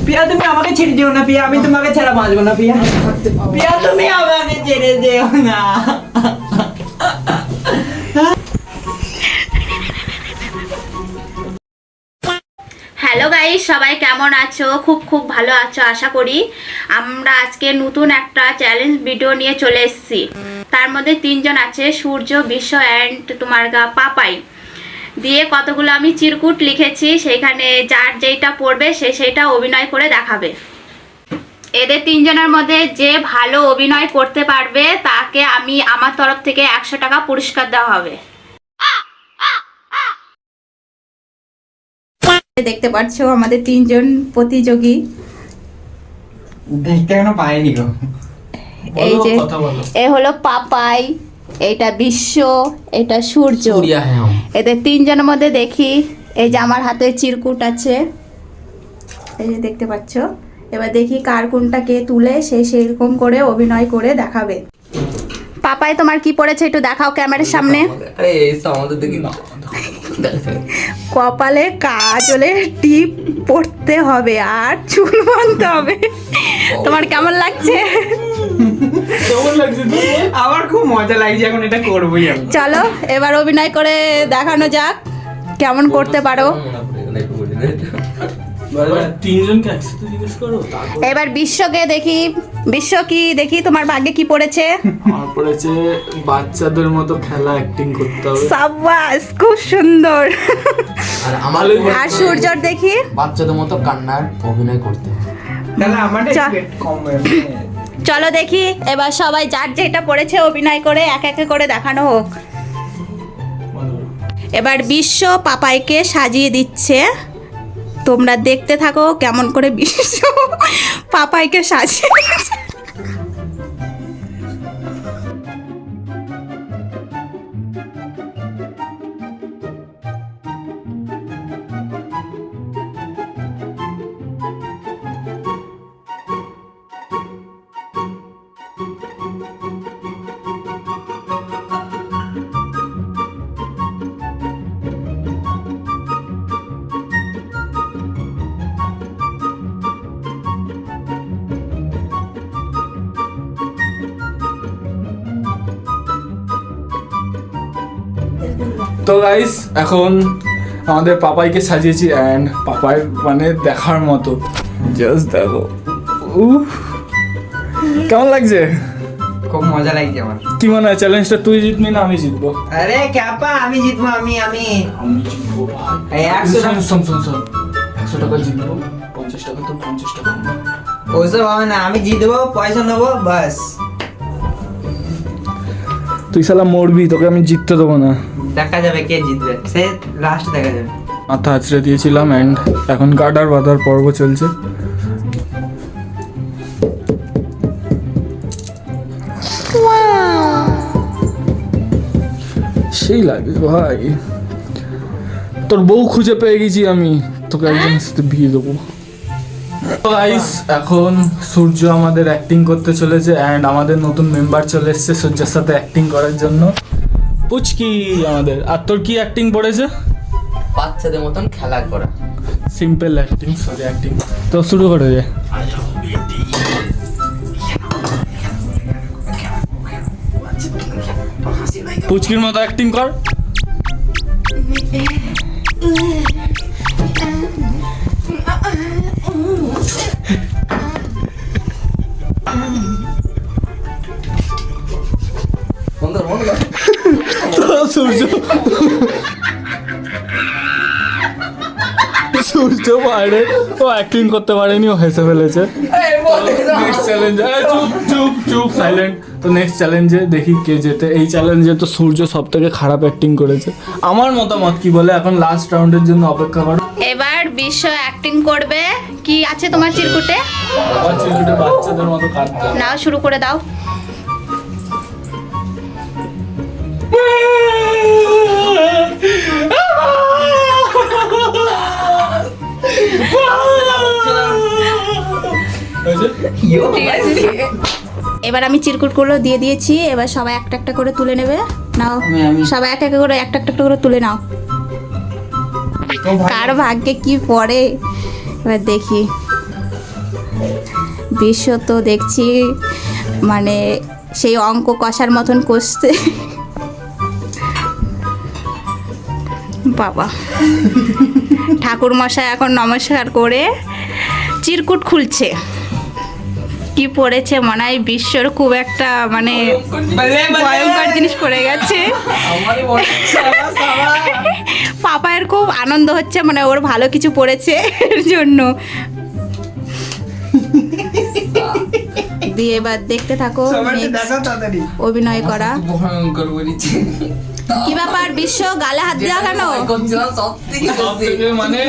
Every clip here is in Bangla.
পিয়া তুমি আমাকে ছেড়ে দিও না পিয়া, আমি তোমাকে ছাড়া বাঁচবো না পিয়া। পিয়া তুমি আমাকে ছেড়ে দিও না। হ্যালো গাইস, সবাই কেমন আছো? খুব খুব ভালো আছো আশা করি। আমরা আজকে নতুন একটা চ্যালেঞ্জ ভিডিও নিয়ে চলে এসেছি। তার মধ্যে তিনজন আছে, সূর্য, বিশ্ব অ্যান্ড তোমার পাপাই। দিয়ে কতগুলো আমি চিরকুট লিখেছি, সেইখানে যার যেইটা পড়বে সে সেইটা অভিনয় করে দেখাবে। এদের তিনজনের মধ্যে যে ভালো অভিনয় করতে পারবে তাকে আমি আমার তরফ থেকে 100 টাকা পুরস্কার দেওয়া হবে। দেখতে পাচ্ছ আমাদের তিনজন প্রতিযোগী। দেখতে কেন পাইনি গো? এই যে এ হলো পাপাই, এটা বিশ্ব, এটা সূর্য। এদের তিনজনের মধ্যে দেখি, এই যে আমার হাতে চিরকুট আছে, এই যে দেখতে পাচ্ছ। এবার দেখি কার কোনটা কে তুলে সে সেরকম করে অভিনয় করে দেখাবে। পাপাই তোমার কি পড়েছে একটু দেখাও ক্যামেরার সামনে। কপালে কাজলের টিপ পড়তে হবে আর চুল বাঁধতে হবে। তোমার কেমন লাগছে? আমার খুব মজা লাগছে, এখন এটা করবোই আমি। চলো এবার অভিনয় করে দেখানো যাক কেমন করতে পারো। এবার বিশ্বকে দেখি, বিশ্ব কি দেখি তোমার ভাগ্যে কি পড়েছে? আমার পড়েছে বাচ্চাদের মতো খেলা অ্যাক্টিং করতে হবে। সাবাস, খুব সুন্দর। আর সূর্যর দেখি বাচ্চাদের মতো কান্নার অভিনয় করতে হবে। তাহলে আমারটা কম। চলো দেখি এবার সবাই যার যেটা পড়েছে অভিনয় করে এক একে করে দেখানো হোক। এবার বিশ্ব পাপাইকে সাজিয়ে দিচ্ছে, তোমরা দেখতে থাকো কেমন করে বিশ্ব পাপাইকে সাজিয়ে দিচ্ছে। তো গাইস এখন আমাদের পাপাইকে সাজিয়েছি অ্যান্ড পাপাই মানে দেখার মতো, জাস্ট দেখো। কেমন লাগছে? খুব মজা লাগছে আমার। কি মনে হয় চ্যালেঞ্জটা তুই জিতবি না আমি জিতবো? আরে ক্যাপা, আমি জিতবো। আমি জিতবো ভাই। এই 100 টাকা। শোন 100 টাকা জিতবো, 50 টাকা তো 50 টাকা আমার। ওইসব হবে না, আমি জিতবো, পয়সা নেবো, বাস। তুই শালা মরবি, তোকে আমি জিততে দেবো না। দেখা যাবে কে জিতবে, সে লাস্ট দেখা যাবে। মাথা আছড়ে দিয়েছিলাম অ্যান্ড এখন গাডার বাঁধার পর্ব চলছে। সেই লাগে ভাই, তোর বউ খুঁজে পেয়ে গেছি আমি, তোকে একজনের সাথে বিয়ে দেবো। গাইস এখন সূর্য আমাদের অ্যাক্টিং করতে চলেছে অ্যান্ড আমাদের নতুন মেম্বার চলে এসেছে সূর্যের সাথে অ্যাক্টিং করার জন্য, পুচকি আমাদের। আর তোর কি অ্যাক্টিং পড়েছে? বাচ্চাদের মতন খেলা করা। Simple acting, sorry acting. তো শুরু করে দে। পুচকির মতো অ্যাক্টিং কর। সূর্য সূর্য পারে, ও অ্যাক্টিং করতে পারেনি, ও হেসে ফেলেছে। নেক্সট চ্যালেঞ্জ, চুপ চুপ চুপ সাইলেন্ট। তো নেক্সট চ্যালেঞ্জে দেখি কে জেতে। এই চ্যালেঞ্জে তো সূর্য সব থেকে খারাপ অ্যাক্টিং করেছে। আমার মতামত কি বলে, এখন লাস্ট রাউন্ডের জন্য অপেক্ষা করো। এবার বিশ্ব অ্যাক্টিং করবে। কি আছে তোমার চিরকুটে? আবার চিরকুটে বাচ্চাদের মতো কাঁদতে। নাও শুরু করে দাও। এবার আমি চিরকুটগুলো দিয়ে দিয়েছি, এবার সবাই একটা একটা করে তুলে নেবে। নাও সবাই এক এক করে একটা একটা করে তুলে নাও। কার ভাগ্যে কি পড়ে এবার দেখি। বিশ্ব তো দেখছি মানে সেই অঙ্ক কষার মতন কষছে। বাবা ঠাকুর মশাই এখন নমস্কার করে চিরকুট খুলছে। কি পড়েছে মনে হয় বিশ্বর খুব একটা মানে ভয়ঙ্কর জিনিস পড়ে গেছে। পাপায়ের খুব আনন্দ হচ্ছে, মানে ওর ভালো কিছু পড়েছে এর জন্য। দিয়ে এবার দেখতে থাকো অভিনয় করা। ভয়ঙ্কর বলেছি। কি ব্যাপার বিশ্ব, গালে হাত দেওয়া কেন? মানে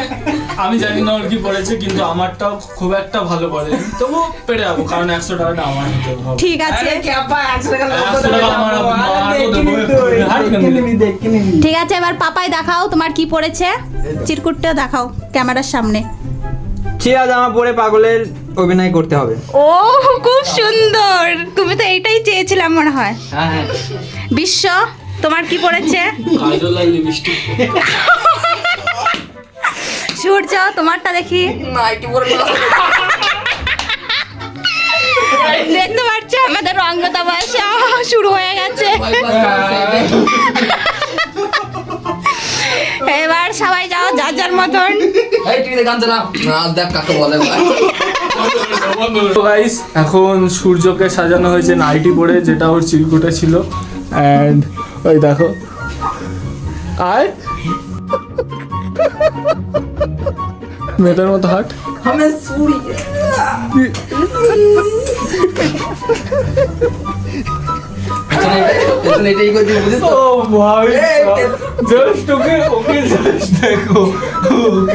আমি জানি না ওর কি পড়েছে, কিন্তু আমারটাও খুব একটা ভালো পড়ে, তবু পেরে যাবো, কারণ 100 টাকাটা আমার নিতে হবে। ঠিক আছে ঠিক আছে, এবার পাপাই দেখাও তোমার কি পড়েছে, চিরকুটটা দেখাও ক্যামেরার সামনে। চিরা জামা পরে পাগলের অভিনয় করতে হবে। ও খুব সুন্দর, তুমি তো এইটাই চেয়েছিলাম মনে হয়। হ্যাঁ বিশ্ব তোমার কি পড়েছে? কাজল আর লিপস্টিক। সূর্য তোমারটা দেখি। দেখতে পাচ্ছ আমাদের রঙ্গ তামাশা শুরু হয়ে গেছে। এবার সবাই যাও যার যার মতন। তো গাইস এখন সূর্যকে সাজানো হয়েছে নাইটি পরে, যেটা ওর চিরকুটে ছিল। অ্যান্ড ওই দেখো আয় মেয়েটার মতো হাট। ও ভাই জাস্ট ওকে জাস্ট দেখো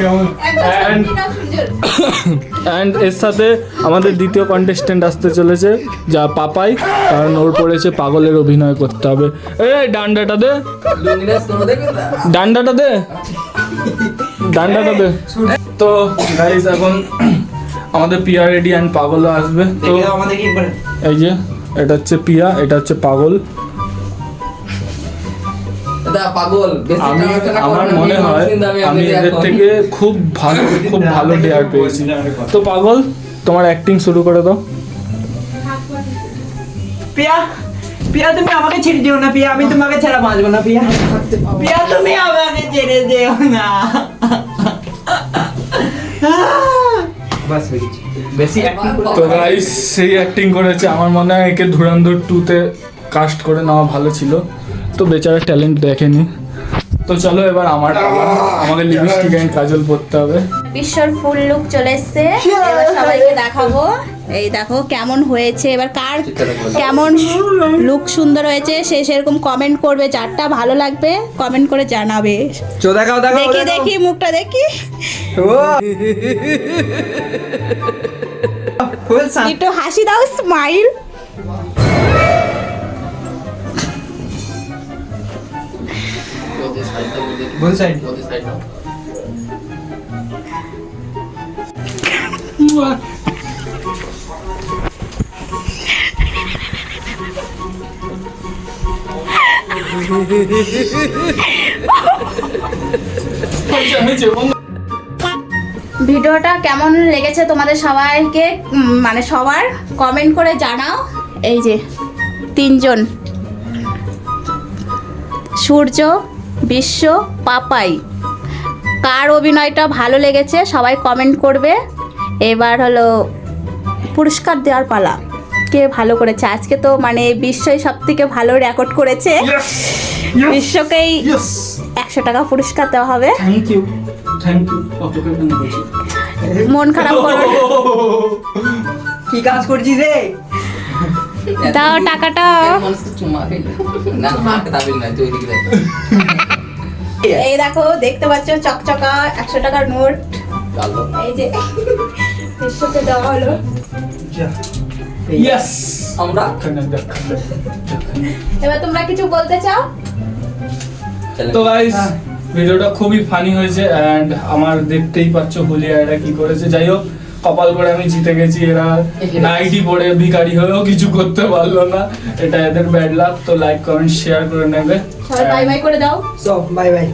কেমন। অ্যান্ড এর সাথে আমাদের দ্বিতীয় কন্টেস্টেন্ট আসতে চলেছে, যা পাপাই, কারণ ওর পড়েছে পাগলের অভিনয় করতে হবে। এই ডান্ডাটা দে, ডান্ডাটা দে, ডান্ডাটা দে। তো গাইস এখন আমাদের পিয়া রেডি অ্যান্ড পাগলও আসবে। তো এই যে এটা হচ্ছে পিয়া, এটা হচ্ছে পাগল। আমার মনে হয় আমি এদের থেকে খুব ভালো ডেয়ার পেয়েছি। তো পাগল তোমার অ্যাক্টিং শুরু করে দাও। পিয়া পিয়া তুমি আমাকে ছেড়ে দিও না পিয়া, আমি তোমাকে ছাড়া বাঁচবো না পিয়া। পিয়া তুমি আমাকে ছেড়ে দিও না। বাস হয়ে গেছে, বেশি অ্যাক্টিং তো গাইস সেই অ্যাক্টিং করেছে, আমার মনে হয় একে ধুরন্ধর 2-তে কাস্ট করে নেওয়া ভালো ছিল। তো বেচারা ট্যালেন্ট দেখেনি। তো চলো এবার আমার পালা, আমাকে লিপস্টিক এন্ড কাজল পরতে হবে। বিশ্বর ফুল লুক চলে এসছে, এবার সবাইকে দেখাবো। এই দেখো কেমন হয়েছে, এবার কার কেমন লুক সুন্দর হয়েছে সে সেরকম কমেন্ট করবে, যারটা ভালো লাগবে কমেন্ট করে জানাবে। চো দেখাও দেখাও দেখি দেখি মুখটা দেখি, ফুল সান একটু হাসি দাও, স্মাইল। ফুল সাইড। ভিডিওটা কেমন লেগেছে তোমাদের সবাইকে মানে সবার কমেন্ট করে জানাও। এই যে তিনজন, সূর্য, বিশ্ব, পাপাই, কার অভিনয়টা ভালো লেগেছে সবাই কমেন্ট করবে। এবার হলো পুরস্কার দেওয়ার পালা, কে ভালো করেছে। আজকে তো মানে বিশ্বই সব থেকে ভালো রেকর্ড করেছে, বিশ্বকেই 100 টাকা পুরস্কার দেওয়া হবে। থ্যাংক ইউ অতকে কেন বলছি, মন খারাপ করো না। কি কাজ করছিস রে? দাও টাকাটা। এই দেখো দেখতে পাচ্ছ চকচকা 100 টাকার নোট, এই যে বিশ্বকে দেওয়া হলো। ইয়েস আমরা এবার তোমরা কিছু বলতে চাও? তো গাইস ভিডিওটা খুবই ফানি হয়েছে, অ্যান্ড আমার দেখতেই পাচ্ছ হুলিয়া এরা কি করেছে। যাই হোক কপাল করে আমি জিতে গেছি, এরা নাইটি পরে ভিখারি হয়েও কিছু করতে পারলো না, এটা এদের ব্যাড লাক। তো লাইক কমেন্ট শেয়ার করে নেবে। সবাই বাই বাই করে দাও। So bye bye.